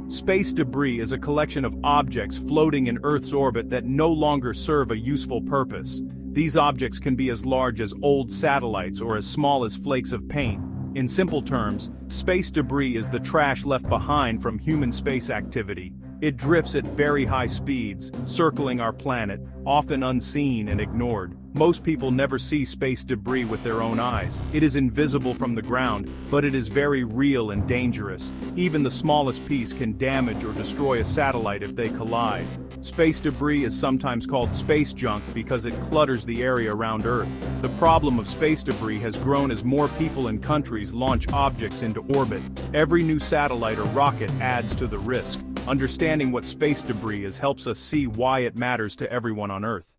Space debris is a collection of objects floating in Earth's orbit that no longer serve a useful purpose. These objects can be as large as old satellites or as small as flakes of paint. In simple terms, space debris is the trash left behind from human space activity. It drifts at very high speeds, circling our planet, often unseen and ignored. Most people never see space debris with their own eyes. It is invisible from the ground, but it is very real and dangerous. Even the smallest piece can damage or destroy a satellite if they collide. Space debris is sometimes called space junk because it clutters the area around Earth. The problem of space debris has grown as more people and countries launch objects into orbit. Every new satellite or rocket adds to the risk. Understanding what space debris is helps us see why it matters to everyone on Earth.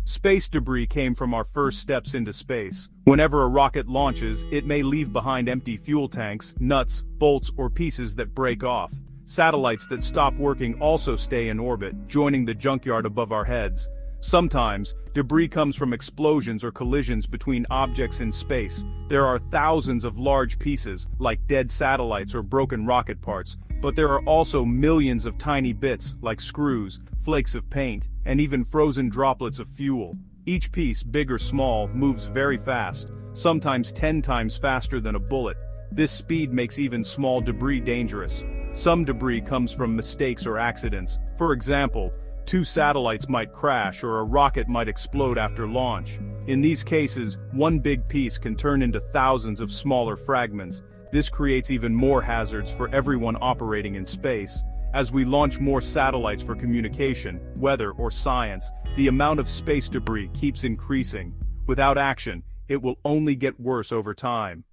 Space debris came from our first steps into space. Whenever a rocket launches, it may leave behind empty fuel tanks, nuts, bolts, or pieces that break off. Satellites that stop working also stay in orbit, joining the junkyard above our heads. Sometimes, debris comes from explosions or collisions between objects in space. There are thousands of large pieces, like dead satellites or broken rocket parts, but there are also millions of tiny bits, like screws, flakes of paint, and even frozen droplets of fuel. Each piece, big or small, moves very fast, sometimes 10 times faster than a bullet. This speed makes even small debris dangerous. Some debris comes from mistakes or accidents. For example, two satellites might crash or a rocket might explode after launch. In these cases, one big piece can turn into thousands of smaller fragments. This creates even more hazards for everyone operating in space. As we launch more satellites for communication, weather, or science, the amount of space debris keeps increasing. Without action, it will only get worse over time.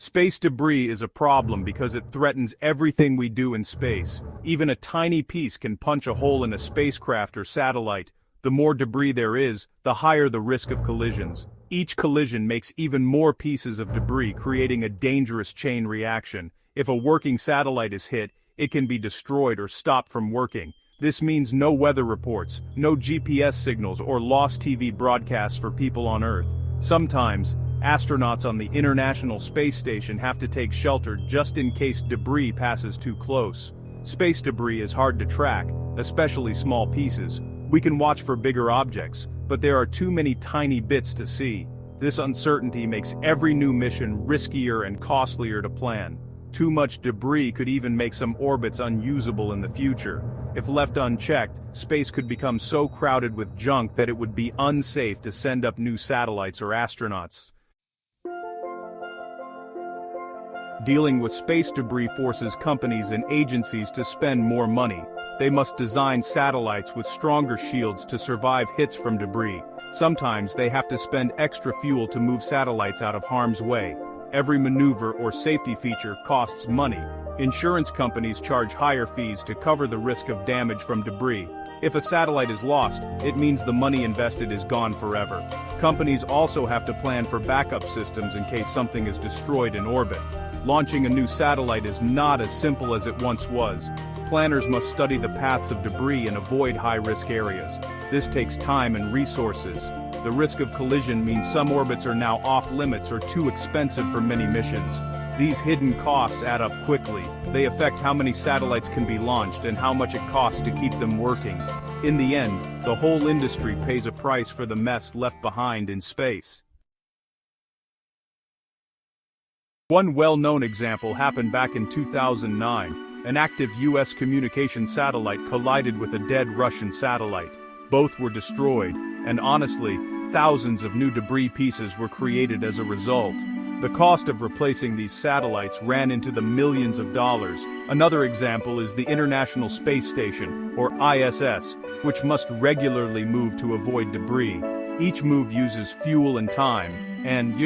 Space debris is a problem because it threatens everything we do in space. Even a tiny piece can punch a hole in a spacecraft or satellite. The more debris there is, the higher the risk of collisions. Each collision makes even more pieces of debris, creating a dangerous chain reaction. If a working satellite is hit, it can be destroyed or stopped from working. This means no weather reports, no GPS signals, or lost TV broadcasts for people on Earth. Sometimes, astronauts on the International Space Station have to take shelter just in case debris passes too close. Space debris is hard to track, especially small pieces. We can watch for bigger objects, but there are too many tiny bits to see. This uncertainty makes every new mission riskier and costlier to plan. Too much debris could even make some orbits unusable in the future. If left unchecked, space could become so crowded with junk that it would be unsafe to send up new satellites or astronauts. Dealing with space debris forces companies and agencies to spend more money. They must design satellites with stronger shields to survive hits from debris. Sometimes they have to spend extra fuel to move satellites out of harm's way. Every maneuver or safety feature costs money. Insurance companies charge higher fees to cover the risk of damage from debris. If a satellite is lost, it means the money invested is gone forever. Companies also have to plan for backup systems in case something is destroyed in orbit. Launching a new satellite is not as simple as it once was. Planners must study the paths of debris and avoid high-risk areas. This takes time and resources. The risk of collision means some orbits are now off-limits or too expensive for many missions. These hidden costs add up quickly. They affect how many satellites can be launched and how much it costs to keep them working. In the end, the whole industry pays a price for the mess left behind in space. One well-known example happened back in 2009. An active U.S. communication satellite collided with a dead Russian satellite. Both were destroyed, and honestly, thousands of new debris pieces were created as a result. The cost of replacing these satellites ran into the millions of dollars. Another example is the International Space Station, or ISS, which must regularly move to avoid debris. Each move uses fuel and time, and,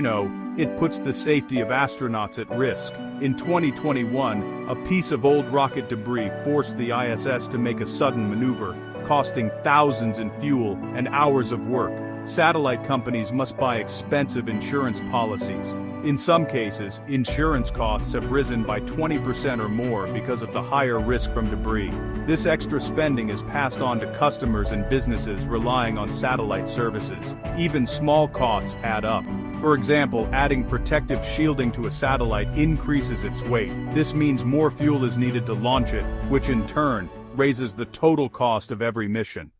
it puts the safety of astronauts at risk. In 2021, a piece of old rocket debris forced the ISS to make a sudden maneuver, costing thousands in fuel and hours of work. Satellite companies must buy expensive insurance policies. In some cases, insurance costs have risen by 20% or more because of the higher risk from debris. This extra spending is passed on to customers and businesses relying on satellite services. Even small costs add up. For example, adding protective shielding to a satellite increases its weight. This means more fuel is needed to launch it, which in turn raises the total cost of every mission.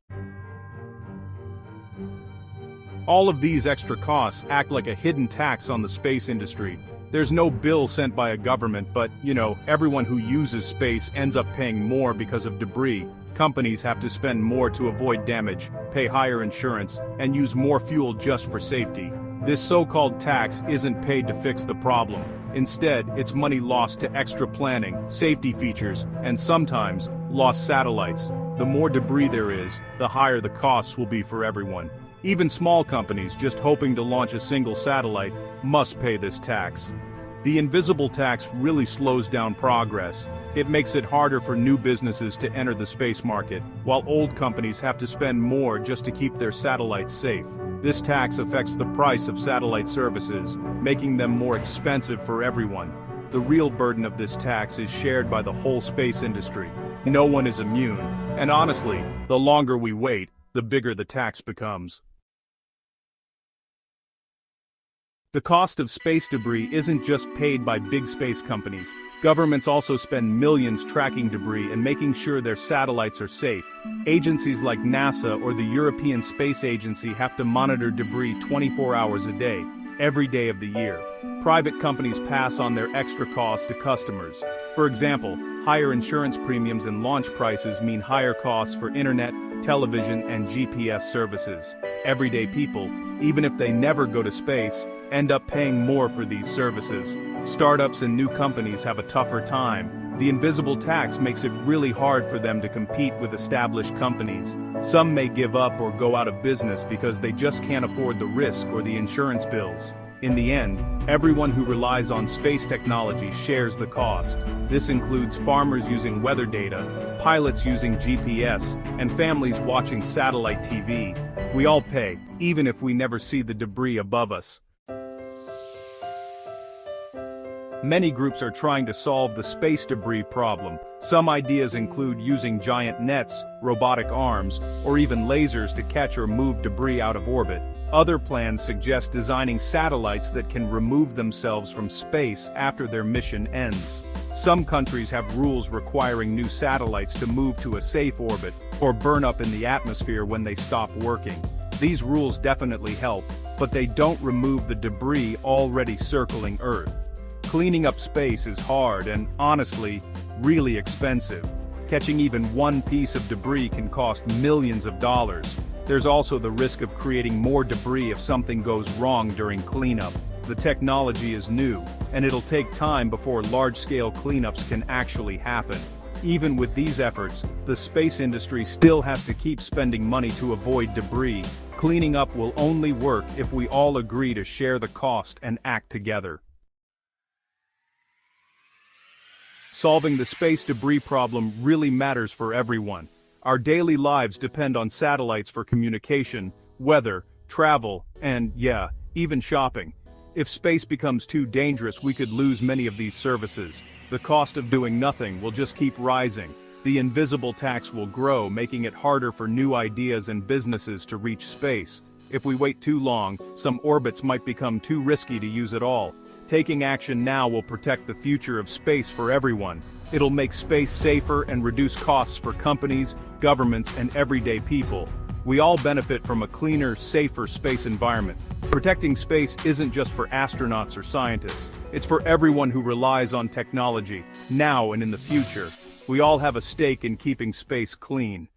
All of these extra costs act like a hidden tax on the space industry. There's no bill sent by a government, but, everyone who uses space ends up paying more because of debris. Companies have to spend more to avoid damage, pay higher insurance, and use more fuel just for safety. This so-called tax isn't paid to fix the problem. Instead, it's money lost to extra planning, safety features, and sometimes, lost satellites. The more debris there is, the higher the costs will be for everyone. Even small companies just hoping to launch a single satellite must pay this tax. The invisible tax really slows down progress. It makes it harder for new businesses to enter the space market, while old companies have to spend more just to keep their satellites safe. This tax affects the price of satellite services, making them more expensive for everyone. The real burden of this tax is shared by the whole space industry. No one is immune, and honestly, the longer we wait, the bigger the tax becomes. The cost of space debris isn't just paid by big space companies. Governments also spend millions tracking debris and making sure their satellites are safe. Agencies like NASA or the European Space Agency have to monitor debris 24 hours a day, every day of the year. Private companies pass on their extra costs to customers. For example, higher insurance premiums and launch prices mean higher costs for internet, television, and GPS services. Everyday people, even if they never go to space, end up paying more for these services. Startups and new companies have a tougher time. The invisible tax makes it really hard for them to compete with established companies. Some may give up or go out of business because they just can't afford the risk or the insurance bills. In the end, everyone who relies on space technology shares the cost. This includes farmers using weather data, pilots using GPS, and families watching satellite TV. We all pay, even if we never see the debris above us. Many groups are trying to solve the space debris problem. Some ideas include using giant nets, robotic arms, or even lasers to catch or move debris out of orbit. Other plans suggest designing satellites that can remove themselves from space after their mission ends. Some countries have rules requiring new satellites to move to a safe orbit or burn up in the atmosphere when they stop working. These rules definitely help, but they don't remove the debris already circling Earth. Cleaning up space is hard and, honestly, really expensive. Catching even one piece of debris can cost millions of dollars. There's also the risk of creating more debris if something goes wrong during cleanup. The technology is new, and it'll take time before large-scale cleanups can actually happen. Even with these efforts, the space industry still has to keep spending money to avoid debris. Cleaning up will only work if we all agree to share the cost and act together. Solving the space debris problem really matters for everyone. Our daily lives depend on satellites for communication, weather, travel, and, even shopping. If space becomes too dangerous, we could lose many of these services. The cost of doing nothing will just keep rising. The invisible tax will grow, making it harder for new ideas and businesses to reach space. If we wait too long, some orbits might become too risky to use at all. Taking action now will protect the future of space for everyone. It'll make space safer and reduce costs for companies, governments, and everyday people. We all benefit from a cleaner, safer space environment. Protecting space isn't just for astronauts or scientists. It's for everyone who relies on technology, now and in the future. We all have a stake in keeping space clean.